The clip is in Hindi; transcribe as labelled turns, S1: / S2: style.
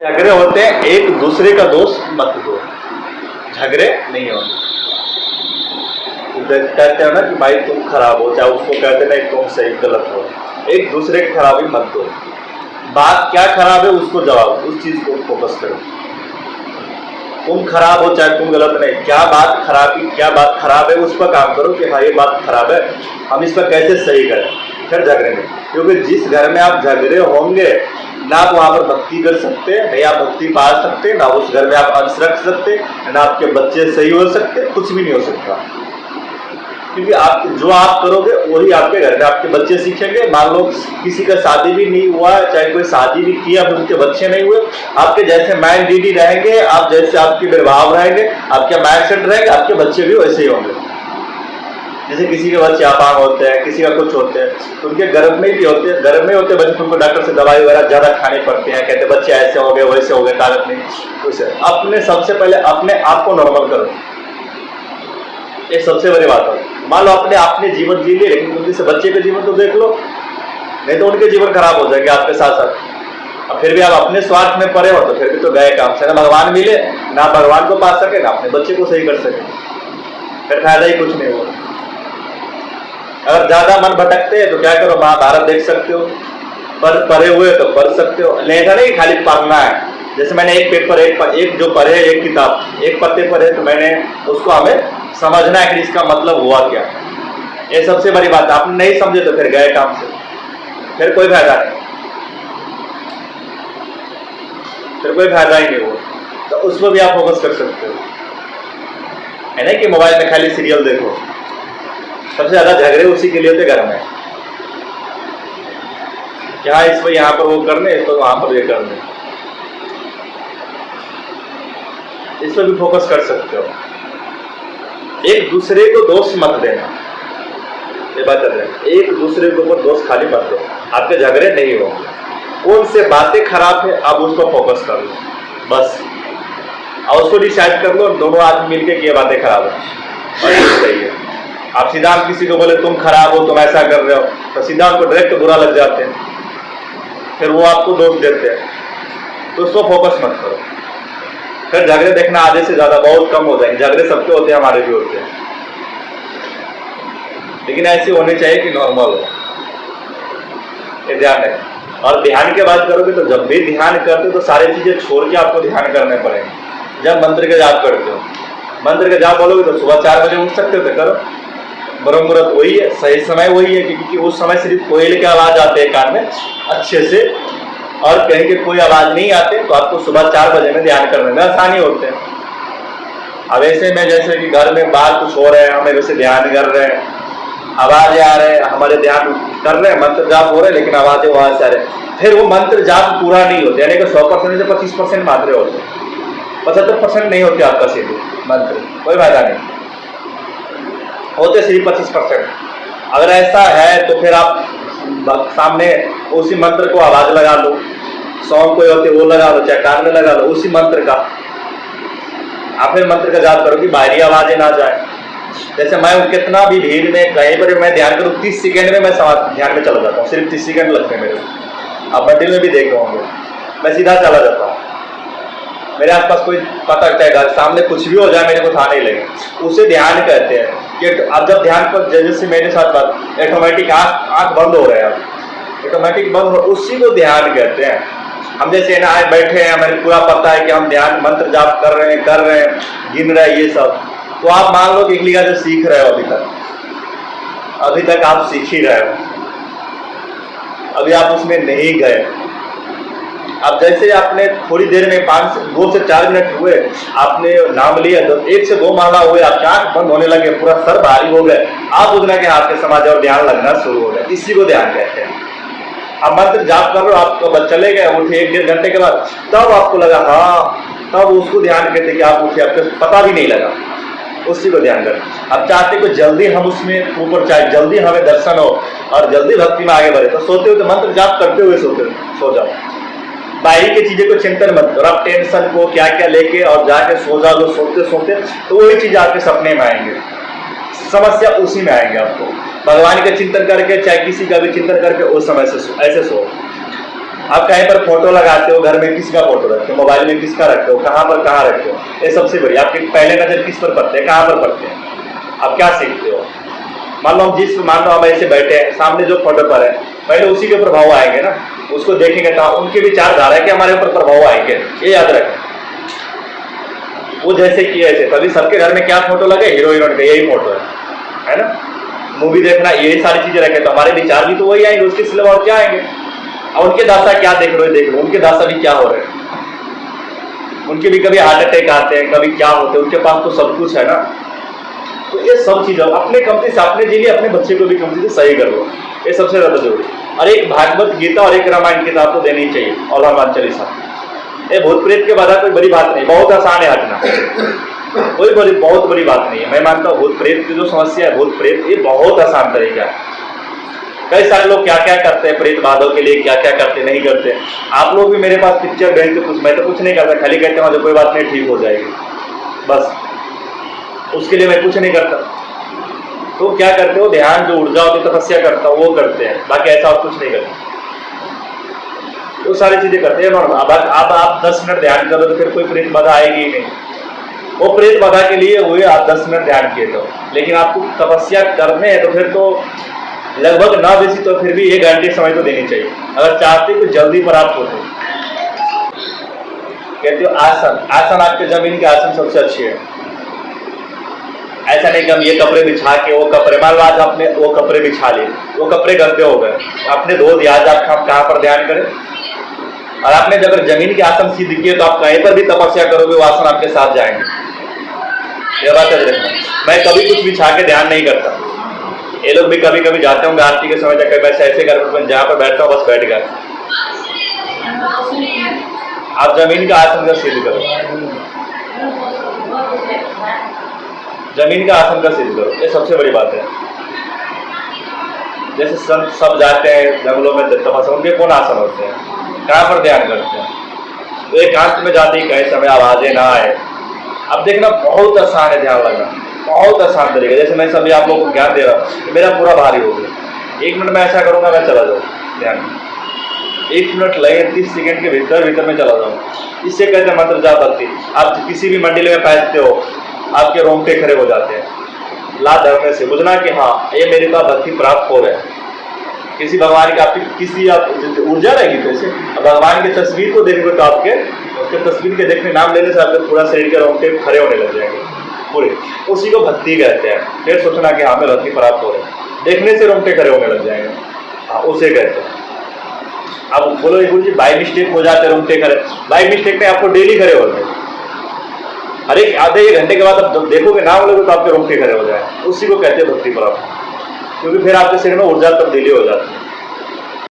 S1: झगड़े होते हैं, एक दूसरे का दोष मत दो, झगड़े नहीं होंगे। कहते हैं ना कि भाई तुम खराब हो, चाहे उसको कहते ना तुम सही गलत हो, एक दूसरे की खराबी मत दो। बात क्या खराब है उसको जवाब, उस चीज को फोकस करो। तुम खराब हो चाहे तुम गलत, नहीं, क्या बात खराब है उस पर काम करो कि हाँ ये बात खराब है, हम इस पर कैसे सही करें, फिर झगड़े नहीं। क्योंकि जिस घर में आप झगड़े होंगे ना आप वहां पर भक्ति कर सकते, नहीं आप भक्ति पा सकते, ना उस घर में आप अंश रख सकते, ना आपके बच्चे सही हो सकते, कुछ भी नहीं हो सकता। क्योंकि आप जो आप करोगे वही आपके घर में आपके बच्चे सीखेंगे। मान लो किसी का शादी भी नहीं हुआ, चाहे कोई शादी भी किया फिर उसके बच्चे नहीं हुए, आपके जैसे माइंड डीडी रहेंगे, आप जैसे आपके व्यवहार रहेंगे, आपके माइंड सेट रहेंगे, आपके बच्चे भी वैसे ही होंगे। जैसे किसी के बच्चे अपांग होते हैं, किसी का कुछ होते हैं, तो उनके गर्भ में भी होते हैं, गर्भ में होते बच्चे, उनको डॉक्टर से दवाई वगैरह ज्यादा खाने पड़ते हैं, कहते बच्चे ऐसे हो गए वैसे हो गए, ताकत नहीं। वैसे अपने सबसे पहले अपने आप को नॉर्मल करो, ये सबसे बड़ी बात है। मान लो अपने जीवन जी लिए, लेकिन उनके से बच्चे का जीवन तो देख लो, नहीं तो उनके जीवन खराब हो जाएंगे आपके साथ साथ। अब फिर भी आप अपने स्वार्थ में पड़े हो तो फिर भी तो गए काम से, ना भगवान मिले, ना भगवान को पा सके, ना अपने बच्चे को सही कर सके, फिर फायदा ही कुछ नहीं होगा। अगर ज्यादा मन भटकते हैं तो क्या करो, महाभारत देख सकते हो, पर पढ़े हुए तो पढ़ सकते हो, नहीं था नहीं खाली पढ़ना है। जैसे मैंने एक पेपर एक जो पढ़े एक किताब एक पत्ते पढ़े तो मैंने उसको हमें समझना है कि इसका मतलब हुआ क्या, ये सबसे बड़ी बात है। आपने नहीं समझे तो फिर गए काम से, फिर कोई फायदा नहीं, फिर कोई फायदा ही नहीं हुआ। तो उस पर भी आप फोकस कर सकते हो, है ना, कि मोबाइल में खाली सीरियल देखो। सबसे ज्यादा झगड़े उसी के लिए होते घर में, क्या इस पर यहाँ पर वो करने, तो वहां पर ये करने, इस पर भी फोकस कर सकते हो। एक दूसरे को दोष मत देना, ये बात कर रहे हैं, एक दूसरे के ऊपर दोष खाली मत दो, आपके झगड़े नहीं होंगे। कौन से बातें खराब है आप उस पर फोकस कर लो बस, और उसको डिसाइड कर लो दोनों आदमी मिलके कि ये बातें खराब है और ये सही है। आप सीधा किसी को बोले तुम खराब हो, तुम ऐसा कर रहे हो, तो सीधा उनको डायरेक्ट बुरा लग जाते हैं, फिर वो आपको दोष देते हैं, तो उसको फोकस मत करो। फिर झगड़े देखना आधे से ज्यादा बहुत कम हो जाएंगे। झगड़े सबके होते हैं, हमारे भी होते हैं, लेकिन ऐसे होने चाहिए कि नॉर्मल हो, ये ध्यान रखें। और ध्यान की बात करोगे तो जब भी ध्यान करते हो तो सारी चीजें छोड़ के आपको ध्यान करने पड़ेंगे। जब मंत्र का जाप करते हो, मंत्र का जाप बोलोगे तो सुबह 4 बजे उठ सकते हो तो करो, ब्रह्म मुहूर्त वही है, सही समय वही है, क्योंकि उस समय सिर्फ कोयल के आवाज आते हैं कान में अच्छे से, और कहीं के कोई आवाज नहीं आते, तो आपको सुबह 4 बजे में ध्यान करने में आसानी होते हैं। अब ऐसे में जैसे कि घर में बाहर कुछ हो रहे हैं, हमें वैसे ध्यान कर रहे हैं, आवाजें आ रहे हैं, हमारे ध्यान कर रहे हैं, मंत्र जाप हो रहे हैं, लेकिन आवाजें वहां से आ रहे हैं, फिर वो मंत्र जाप पूरा नहीं होते, यानी कि 100% से 25% मात्रे होते हैं, 75% नहीं होते आपका सीधे मंत्र, कोई फायदा नहीं होते, सिर्फ 25%। अगर ऐसा है तो फिर आप सामने उसी मंत्र को आवाज लगा लो, सॉन्ग कोई होते वो लगा लो, चाहे कान में लगा लो उसी मंत्र का, आप फिर मंत्र का जाप करो कि बाहरी आवाजें ना जाए। जैसे मैं कितना भी भीड़ में कहीं पर मैं ध्यान करूँ 30 सेकंड में मैं ध्यान में चला जाता हूँ, सिर्फ 30 सेकंड लगते हैं मेरे को। आप मंदिर में भी देख होंगे, मैं सीधा चला जाता हूँ, मेरे आसपास कोई पता चाहे सामने कुछ भी हो जाए मेरे को था नहीं लगे, उसे ध्यान कहते हैं। कि अब जब ध्यान पर जैसे मेरे साथ बात ऑटोमेटिक आंख बंद हो रहे हैं, ऑटोमेटिक बंद हो, उसी को ध्यान कहते हैं। हम जैसे ना आए बैठे हैं, हमें पूरा पता है कि हम ध्यान मंत्र जाप कर रहे हैं, गिन रहे हैं ये सब, तो आप मान लो कि एक लिखा जो सीख रहे हो, अभी तक आप सीख ही रहे हो, अभी आप उसमें नहीं गए। अब जैसे आपने थोड़ी देर में 2 से 4 मिनट हुए, आपने नाम लिया, तो 1 से 2 माला हुए, आपके आंख बंद होने लगे, पूरा सर भारी हो गए, आप उतना के हाथ के समाज और ध्यान लगना शुरू हो गया, इसी को ध्यान कहते हैं। अब मंत्र जाप कर रहे हो, आपको बस चले गए, उठे 1-1.5 घंटे के बाद, तब आपको लगा हाँ, तब उसको ध्यान कहते कि आप उठे, आपको पता भी नहीं लगा, उसी को ध्यान करें। अब चाहते को जल्दी हम उसमें ऊपर चाहे जल्दी हमें दर्शन हो और जल्दी भक्ति में आगे बढ़े, तो सोते हुए तो मंत्र जाप करते हुए सो जाओ, बाहरी की चीजें को चिंतन मत करो। आप टेंशन को क्या क्या लेके और जाके सो जाओ, सोते सोते तो वही चीज आपके सपने में आएंगे, समस्या उसी में आएंगे आपको। भगवान का चिंतन करके चाहे किसी का भी चिंतन करके उस समय से ऐसे सो, आप कहीं पर फोटो लगाते हो, घर में किसका फोटो रखते हो, मोबाइल में किसका रखते हो, कहाँ पर कहाँ रखते हो, ये सबसे बड़ी आपकी पहले नजर किस पर पड़ते हैं, कहाँ पर पड़ते हैं, आप क्या सीखते हो। मान लो हम ऐसे बैठे हैं, सामने जो फोटो पर है पहले उसी के प्रभाव आएंगे ना, उसको देखेंगे तो उनके विचारधारा के हमारे ऊपर प्रभाव आएंगे, ये याद रखें। वो जैसे किए ऐसे, तभी सबके घर में क्या फोटो लगे, हीरो हीरोइन का यही फोटो है ना। मूवी देखना, यही सारी चीजें रखे तो हमारे विचार भी तो वही आएंगे, उसके सिवा और क्या आएंगे। और उनके दासा क्या देख रहे हो, देख लो उनके दासा भी क्या हो रहे हैं, उनके भी कभी हार्ट अटैक आते हैं, कभी क्या होते हैं, उनके पास तो सब कुछ है ना। तो ये सब चीजें अपने कमती से अपने जी लिए, अपने बच्चे को भी कमती से सही कर लो, ये सबसे ज्यादा जरूरी। और एक भागवत गीता और एक रामायण किताब तो देनी ही चाहिए, और हनुमान चालीसा। ये भूत प्रेत के बाद कोई बड़ी बात नहीं, बहुत आसान है हटना, कोई बहुत बड़ी बात नहीं है। मैं मानता हूँ भूत प्रेत की जो समस्या है, भूत प्रेत, ये बहुत आसान तरीका है। कई सारे लोग क्या क्या करते हैं प्रेत बाधों के लिए, क्या क्या करते नहीं करते। आप लोग भी मेरे पास पिक्चर भेज के मैं तो कुछ नहीं करता, खाली कहते हैं कोई बात नहीं, ठीक हो जाएगी, बस उसके लिए मैं कुछ नहीं करता। तो क्या करते हो, ध्यान जो ऊर्जा होती तपस्या करता हो वो करते हैं, बाकी ऐसा आप कुछ नहीं करते, वो सारी चीजें करते हैं नॉर्मल। अब आप 10 मिनट ध्यान करो तो फिर कोई प्रेत बाधा आएगी ही नहीं, वो प्रेत बाधा के लिए हुए आप 10 मिनट ध्यान किए तो। लेकिन आपको तपस्या करने हैं तो फिर तो लगभग ना बेसी तो फिर भी 1 घंटे समय तो देनी चाहिए, अगर चाहते तो जल्दी प्राप्त होते। कहते हो आसन, आसन आपके जमीन के आसन सबसे अच्छे है। ऐसा नहीं कि हम ये कपड़े बिछा के वो कपड़े, मान लो आज आपने वो कपड़े बिछा लिए, वो कपड़े गंदे हो गए, आपने धो दिया, आज आप कहाँ पर ध्यान करें। और आपने जब जमीन के आसन सिद्ध किए तो आप कहीं पर भी तपस्या करोगे वो आसन आपके साथ जाएंगे, ये बात याद रखना। मैं कभी कुछ बिछा के ध्यान नहीं करता, ये लोग भी कभी कभी जाते होंगे आरती के समय तक, वैसे ऐसे कर जहाँ पर बैठता हूँ बस बैठ गए। आप जमीन का आसन का सिद्ध करो, जमीन का आसन का सिद्ध करो, ये सबसे बड़ी बात है। जैसे सब जाते हैं जंगलों में तपस्या, उनके कौन आसन होते हैं, कहाँ पर ध्यान करते हैं, तो एकांत में जाते ही कहीं समय आवाजें ना आए। अब देखना बहुत आसान है ध्यान लगना, बहुत आसान तरीका। जैसे मैं सभी आप लोगों को ज्ञान दे रहा हूँ, मेरा पूरा भारी हो गया, 1 मिनट में ऐसा करूंगा मैं चला जाऊँ ध्यान में, 1 मिनट लगे 30 सेकंड के भीतर में चला जाऊँ। इससे कहते हैं मंत्र जाप भक्ति। आप किसी भी मंडली में बैठते हो, आपके रोंगटे खड़े हो जाते हैं, ला धरने से बुझना कि हाँ ये मेरे पास भक्ति प्राप्त हो रहा है। किसी भगवान की आपकी किसी आप ऊर्जा रहेगी, तो ऐसे भगवान की तस्वीर को देखोगे तो आपके उसके तस्वीर के देखने नाम लेने से आपके पूरा शरीर के रोंगटे खड़े होने लग जाएंगे पूरे, उसी को भक्ति कहते हैं। फिर सोचना कि हाँ मैं भक्ति प्राप्त हो रहा है, देखने से रोंगटे खड़े होने लग जाएंगे, हाँ उसे कहते हैं। अब बोलो गुरु जी बाई मिस्टेक हो जाते हैं रोंगटे खड़े, बाई मिस्टेक में आपको डेली खड़े हो जाए, हर एक आधे 1 घंटे के बाद आप देखोगे नाम लोगे तो आपके रोंगटे खड़े हो जाए, उसी को कहते हैं भक्ति प्राप्त, क्योंकि फिर आपके शरीर में ऊर्जा तब्दीली हो जाती है।